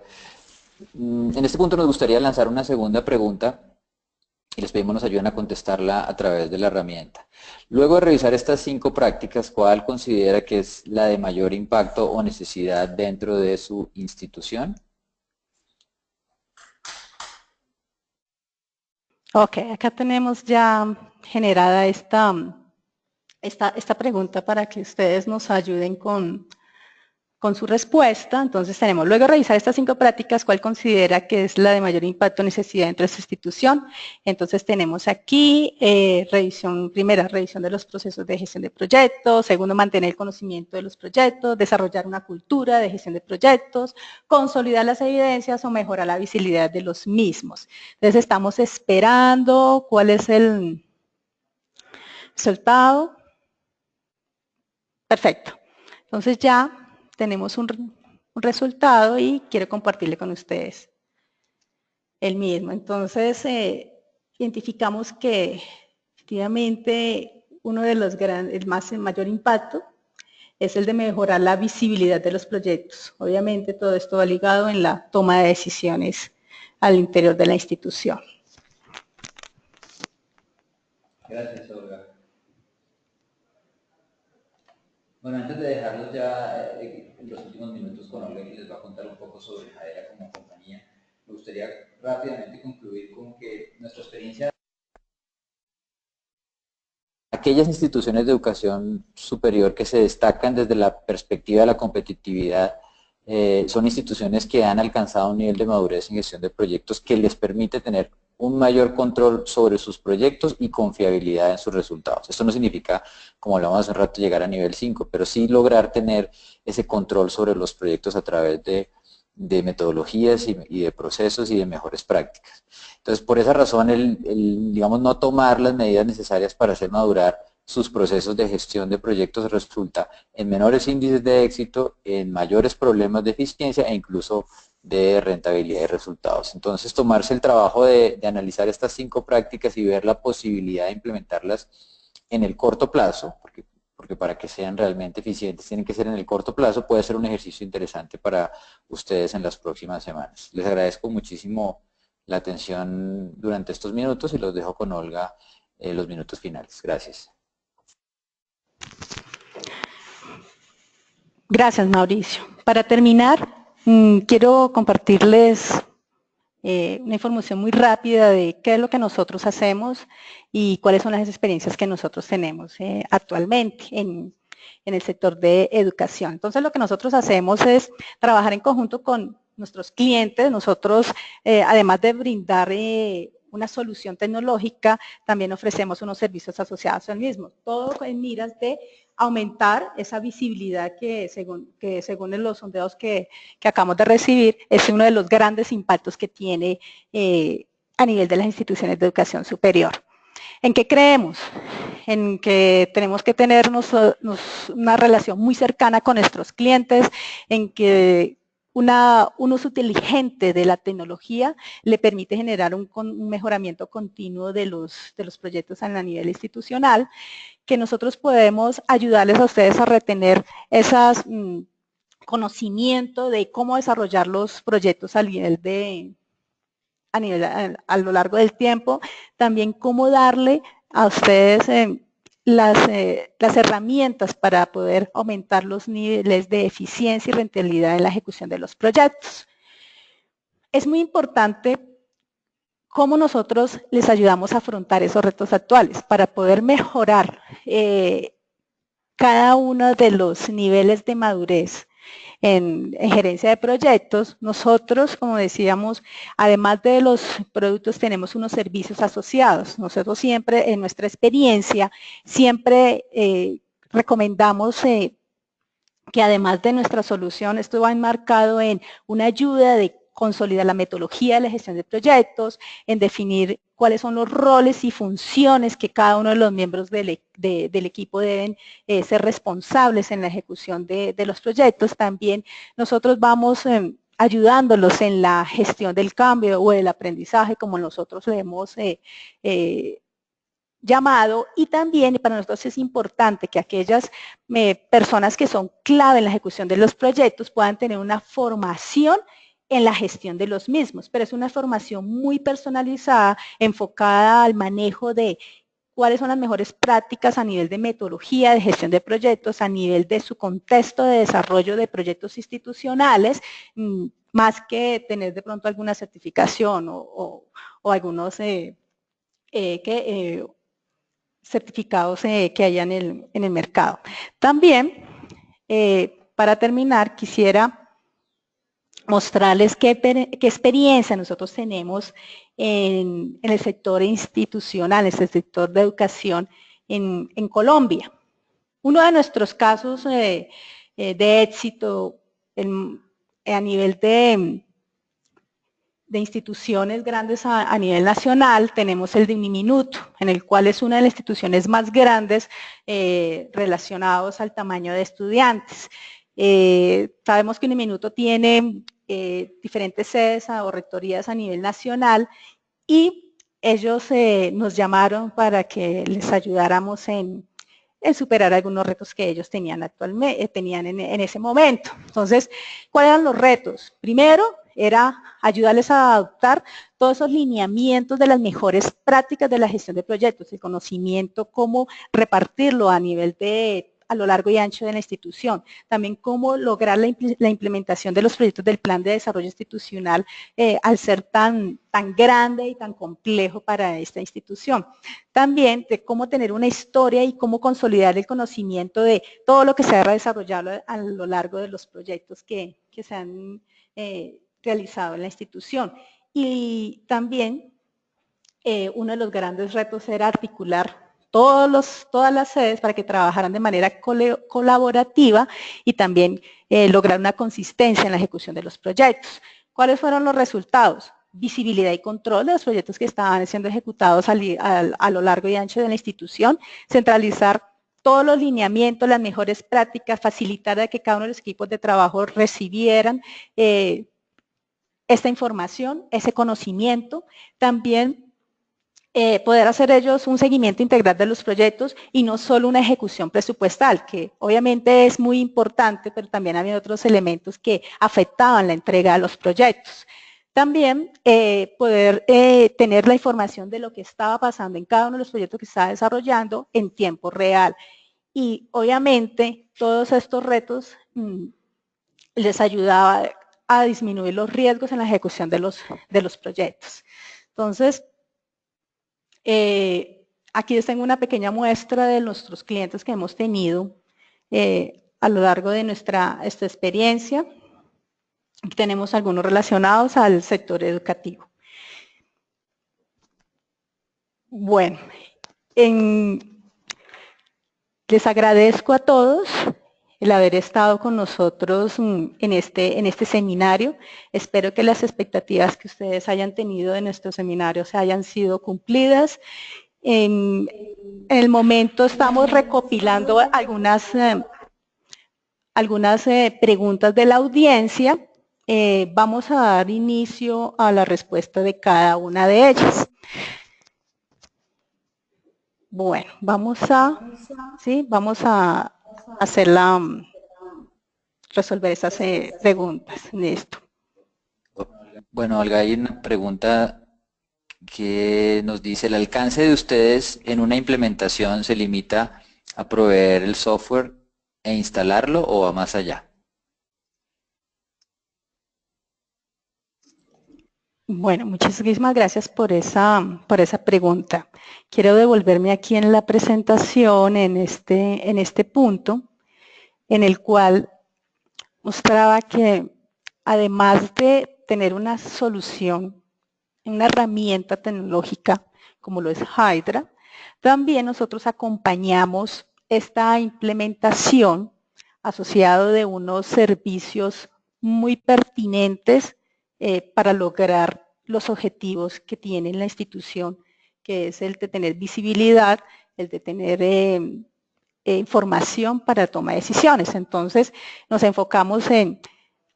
En este punto nos gustaría lanzar una segunda pregunta y les pedimos nos ayuden a contestarla a través de la herramienta. Luego de revisar estas 5 prácticas, ¿cuál considera que es la de mayor impacto o necesidad dentro de su institución? Ok, acá tenemos ya generada esta pregunta para que ustedes nos ayuden con su respuesta. Entonces tenemos, luego de revisar estas 5 prácticas, ¿cuál considera que es la de mayor impacto o necesidad dentro de su institución? Entonces tenemos aquí primera, revisión de los procesos de gestión de proyectos; segundo, mantener el conocimiento de los proyectos; desarrollar una cultura de gestión de proyectos; consolidar las evidencias o mejorar la visibilidad de los mismos. Entonces estamos esperando cuál es el resultado. Perfecto. Entonces ya tenemos un resultado y quiero compartirle con ustedes el mismo. Entonces, identificamos que efectivamente uno de los el mayor impacto es el de mejorar la visibilidad de los proyectos. Obviamente todo esto va ligado en la toma de decisiones al interior de la institución. Gracias, Olga. Bueno, antes de dejarlos ya en los últimos minutos con Olga, que les va a contar un poco sobre Hydra como compañía, me gustaría rápidamente concluir con que nuestra experiencia, aquellas instituciones de educación superior que se destacan desde la perspectiva de la competitividad, son instituciones que han alcanzado un nivel de madurez en gestión de proyectos que les permite tener un mayor control sobre sus proyectos y confiabilidad en sus resultados. Esto no significa, como hablamos hace un rato, llegar a nivel 5, pero sí lograr tener ese control sobre los proyectos a través de metodologías y de procesos y de mejores prácticas. Entonces, por esa razón, digamos, no tomar las medidas necesarias para hacer madurar sus procesos de gestión de proyectos resulta en menores índices de éxito, en mayores problemas de eficiencia e incluso de rentabilidad y resultados. Entonces, tomarse el trabajo de analizar estas 5 prácticas y ver la posibilidad de implementarlas en el corto plazo, porque para que sean realmente eficientes tienen que ser en el corto plazo, puede ser un ejercicio interesante para ustedes en las próximas semanas. Les agradezco muchísimo la atención durante estos minutos y los dejo con Olga los minutos finales. Gracias. Gracias, Mauricio. Para terminar, quiero compartirles una información muy rápida de qué es lo que nosotros hacemos y cuáles son las experiencias que nosotros tenemos actualmente en el sector de educación. Entonces, lo que nosotros hacemos es trabajar en conjunto con nuestros clientes. Nosotros, además de brindar una solución tecnológica, también ofrecemos unos servicios asociados al mismo. Todo en miras de aumentar esa visibilidad que según los sondeos que acabamos de recibir, es uno de los grandes impactos que tiene a nivel de las instituciones de educación superior. ¿En qué creemos? En que tenemos que tener una relación muy cercana con nuestros clientes, en que un uso inteligente de la tecnología le permite generar un mejoramiento continuo de los proyectos a nivel institucional, que nosotros podemos ayudarles a ustedes a retener esos conocimiento de cómo desarrollar los proyectos a lo largo del tiempo, también cómo darle a ustedes las herramientas para poder aumentar los niveles de eficiencia y rentabilidad en la ejecución de los proyectos. Es muy importante cómo nosotros les ayudamos a afrontar esos retos actuales para poder mejorar cada uno de los niveles de madurez en gerencia de proyectos, nosotros, como decíamos, además de los productos, tenemos unos servicios asociados. Nosotros siempre, en nuestra experiencia, siempre recomendamos que además de nuestra solución, esto va enmarcado en una ayuda de consolidar la metodología de la gestión de proyectos, en definir cuáles son los roles y funciones que cada uno de los miembros del equipo deben ser responsables en la ejecución de los proyectos. También nosotros vamos ayudándolos en la gestión del cambio o el aprendizaje, como nosotros le hemos llamado, y también para nosotros es importante que aquellas personas que son clave en la ejecución de los proyectos puedan tener una formación en la gestión de los mismos, pero es una formación muy personalizada, enfocada al manejo de cuáles son las mejores prácticas a nivel de metodología, de gestión de proyectos, a nivel de su contexto de desarrollo de proyectos institucionales, más que tener de pronto alguna certificación o algunos certificados que haya en el mercado. También, para terminar, quisiera mostrarles qué experiencia nosotros tenemos en el sector institucional, en el sector de educación en Colombia. Uno de nuestros casos de éxito a nivel de instituciones grandes a nivel nacional, tenemos el de Uniminuto, en el cual es una de las instituciones más grandes relacionados al tamaño de estudiantes. Sabemos que Uniminuto tiene diferentes sedes o rectorías a nivel nacional y ellos nos llamaron para que les ayudáramos en superar algunos retos que ellos tenían actualmente, tenían en ese momento. Entonces, ¿cuáles eran los retos? Primero, era ayudarles a adoptar todos esos lineamientos de las mejores prácticas de la gestión de proyectos, el conocimiento, cómo repartirlo a nivel a lo largo y ancho de la institución. También cómo lograr la implementación de los proyectos del plan de desarrollo institucional al ser tan grande y tan complejo para esta institución. También de cómo tener una historia y cómo consolidar el conocimiento de todo lo que se ha desarrollado a lo largo de los proyectos que se han realizado en la institución. Y también uno de los grandes retos era articular todas las sedes para que trabajaran de manera colaborativa y también lograr una consistencia en la ejecución de los proyectos. ¿Cuáles fueron los resultados? Visibilidad y control de los proyectos que estaban siendo ejecutados a lo largo y ancho de la institución, centralizar todos los lineamientos, las mejores prácticas, facilitar que cada uno de los equipos de trabajo recibieran esta información, ese conocimiento, también poder hacer ellos un seguimiento integral de los proyectos y no solo una ejecución presupuestal, que obviamente es muy importante, pero también había otros elementos que afectaban la entrega de los proyectos. También poder tener la información de lo que estaba pasando en cada uno de los proyectos que estaba desarrollando en tiempo real. Y obviamente todos estos retos les ayudaba a disminuir los riesgos en la ejecución de los proyectos. Entonces, aquí les tengo una pequeña muestra de nuestros clientes que hemos tenido a lo largo de esta experiencia. Aquí tenemos algunos relacionados al sector educativo. Bueno, les agradezco a todos el haber estado con nosotros en este seminario. Espero que las expectativas que ustedes hayan tenido de nuestro seminario se hayan sido cumplidas. En el momento estamos recopilando algunas preguntas de la audiencia. Vamos a dar inicio a la respuesta de cada una de ellas. Bueno, vamos a resolver esas preguntas en esto. Bueno, Olga, hay una pregunta que nos dice: ¿el alcance de ustedes en una implementación se limita a proveer el software e instalarlo o va más allá? Bueno, muchísimas gracias por esa pregunta. Quiero devolverme aquí en la presentación, en este punto, en el cual mostraba que además de tener una solución, una herramienta tecnológica como lo es Hydra, también nosotros acompañamos esta implementación asociado de unos servicios muy pertinentes para lograr los objetivos que tiene la institución, que es el de tener visibilidad, el de tener información para toma de decisiones. Entonces, nos enfocamos en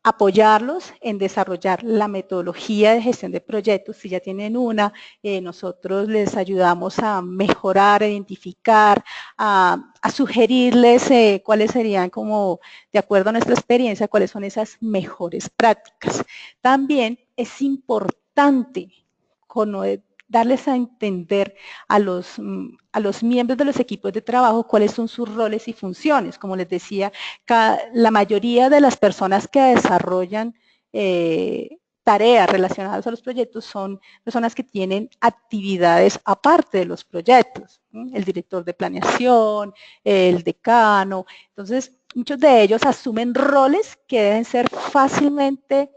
apoyarlos en desarrollar la metodología de gestión de proyectos. Si ya tienen una, nosotros les ayudamos a mejorar, a identificar, a sugerirles cuáles serían, como de acuerdo a nuestra experiencia, cuáles son esas mejores prácticas. También es importante darles a entender a los miembros de los equipos de trabajo cuáles son sus roles y funciones. Como les decía, la mayoría de las personas que desarrollan tareas relacionadas a los proyectos son personas que tienen actividades aparte de los proyectos. El director de planeación, el decano. Entonces, muchos de ellos asumen roles que deben ser fácilmente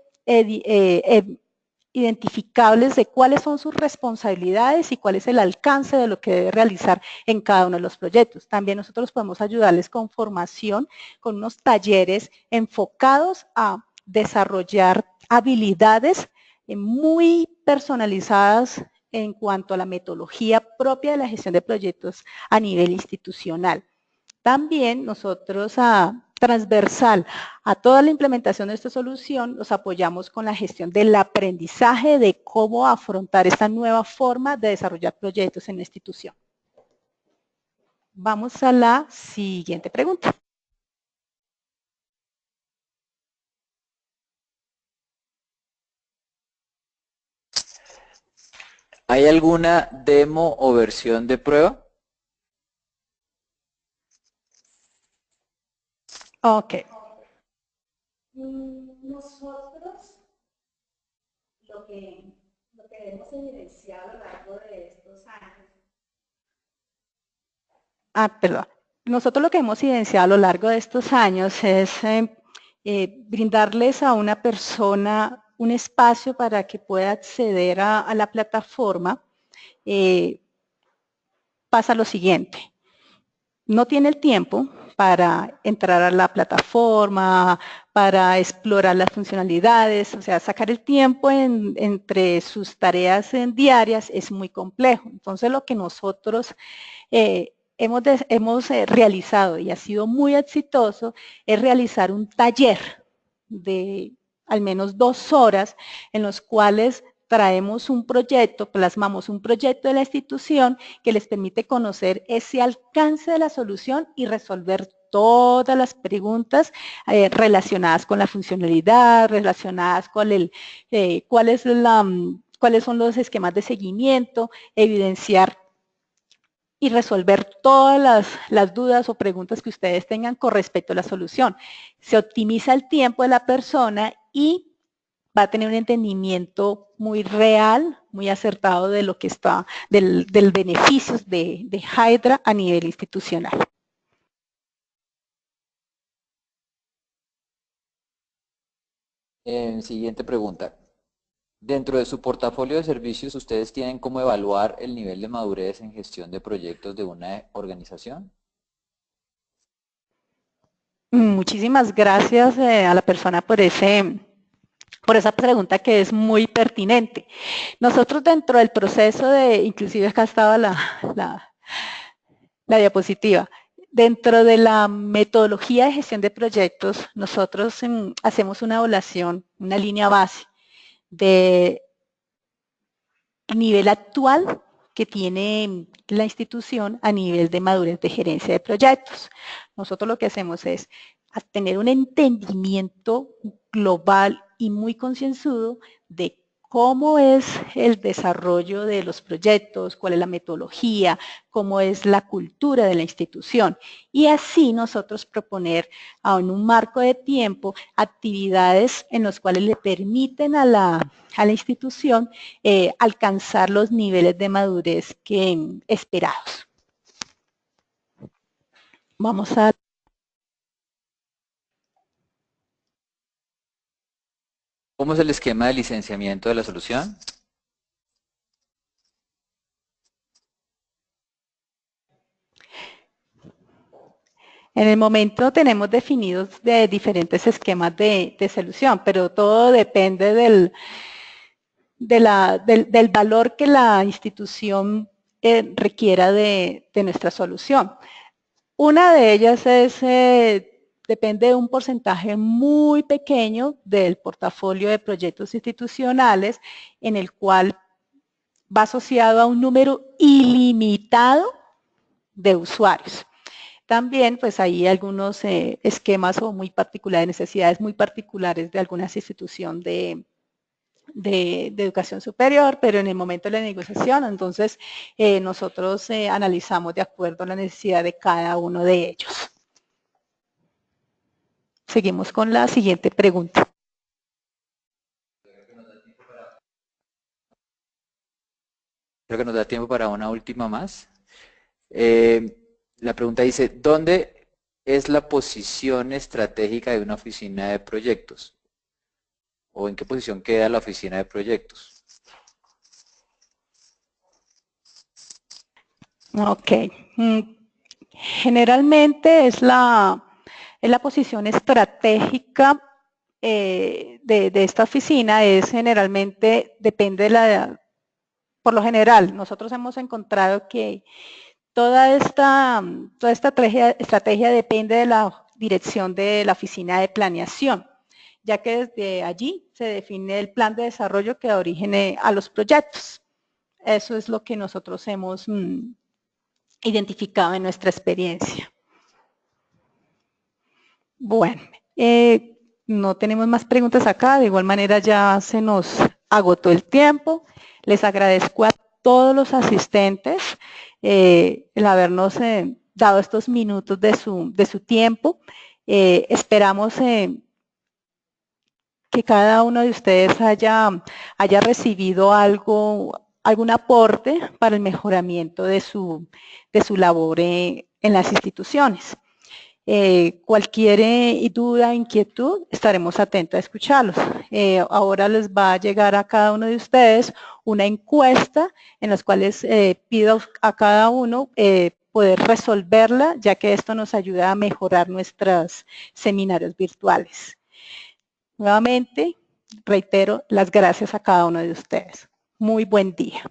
identificables de cuáles son sus responsabilidades y cuál es el alcance de lo que debe realizar en cada uno de los proyectos. También nosotros podemos ayudarles con formación, con unos talleres enfocados a desarrollar habilidades muy personalizadas en cuanto a la metodología propia de la gestión de proyectos a nivel institucional. También nosotros transversal a toda la implementación de esta solución, los apoyamos con la gestión del aprendizaje de cómo afrontar esta nueva forma de desarrollar proyectos en la institución. Vamos a la siguiente pregunta. ¿Hay alguna demo o versión de prueba? Ok. Nosotros lo que hemos evidenciado a lo largo de estos años. Perdón. Nosotros lo que hemos evidenciado a lo largo de estos años es brindarles a una persona un espacio para que pueda acceder a la plataforma. Pasa lo siguiente. No tiene el tiempo para entrar a la plataforma, para explorar las funcionalidades, o sea, sacar el tiempo entre sus tareas diarias es muy complejo. Entonces, lo que nosotros hemos realizado y ha sido muy exitoso es realizar un taller de al menos 2 horas en los cuales traemos un proyecto, plasmamos un proyecto de la institución que les permite conocer ese alcance de la solución y resolver todas las preguntas relacionadas con la funcionalidad, relacionadas con cuáles son los esquemas de seguimiento, evidenciar y resolver todas las dudas o preguntas que ustedes tengan con respecto a la solución. Se optimiza el tiempo de la persona y va a tener un entendimiento muy real, muy acertado de lo que está, del beneficio de Hydra a nivel institucional. Siguiente pregunta. Dentro de su portafolio de servicios, ¿ustedes tienen cómo evaluar el nivel de madurez en gestión de proyectos de una organización? Muchísimas gracias a la persona por esa pregunta que es muy pertinente. Nosotros dentro del proceso inclusive acá estaba la diapositiva, dentro de la metodología de gestión de proyectos, nosotros hacemos una evaluación, una línea base de nivel actual que tiene la institución a nivel de madurez de gerencia de proyectos. Nosotros lo que hacemos es tener un entendimiento global y muy concienzudo de cómo es el desarrollo de los proyectos, cuál es la metodología, cómo es la cultura de la institución. Y así nosotros proponer en un marco de tiempo actividades en las cuales le permiten a la institución alcanzar los niveles de madurez esperados. Vamos a... ¿Cómo es el esquema de licenciamiento de la solución? En el momento tenemos definidos de diferentes esquemas de solución, pero todo depende del valor que la institución requiera de nuestra solución. Una de ellas es, depende de un porcentaje muy pequeño del portafolio de proyectos institucionales, en el cual va asociado a un número ilimitado de usuarios. También, pues hay algunos esquemas o muy particulares, necesidades muy particulares de algunas instituciones de educación superior, pero en el momento de la negociación, entonces nosotros analizamos de acuerdo a la necesidad de cada uno de ellos. Seguimos con la siguiente pregunta. Creo que nos da tiempo para una última más. La pregunta dice, ¿dónde es la posición estratégica de una oficina de proyectos? ¿O en qué posición queda la oficina de proyectos? Ok. Generalmente es la posición estratégica de esta oficina, es generalmente, depende de la... Por lo general, nosotros hemos encontrado que toda esta estrategia depende de la dirección de la oficina de planeación, ya que desde allí se define el plan de desarrollo que da origen a los proyectos. Eso es lo que nosotros hemos identificado en nuestra experiencia. Bueno, no tenemos más preguntas acá, de igual manera ya se nos agotó el tiempo. Les agradezco a todos los asistentes el habernos dado estos minutos de su tiempo. Esperamos que cada uno de ustedes haya recibido algún aporte para el mejoramiento de su labor en las instituciones. Cualquier duda, inquietud, estaremos atentos a escucharlos. Ahora les va a llegar a cada uno de ustedes una encuesta en las cuales pido a cada uno poder resolverla, ya que esto nos ayuda a mejorar nuestros seminarios virtuales. Nuevamente, reitero las gracias a cada uno de ustedes. Muy buen día.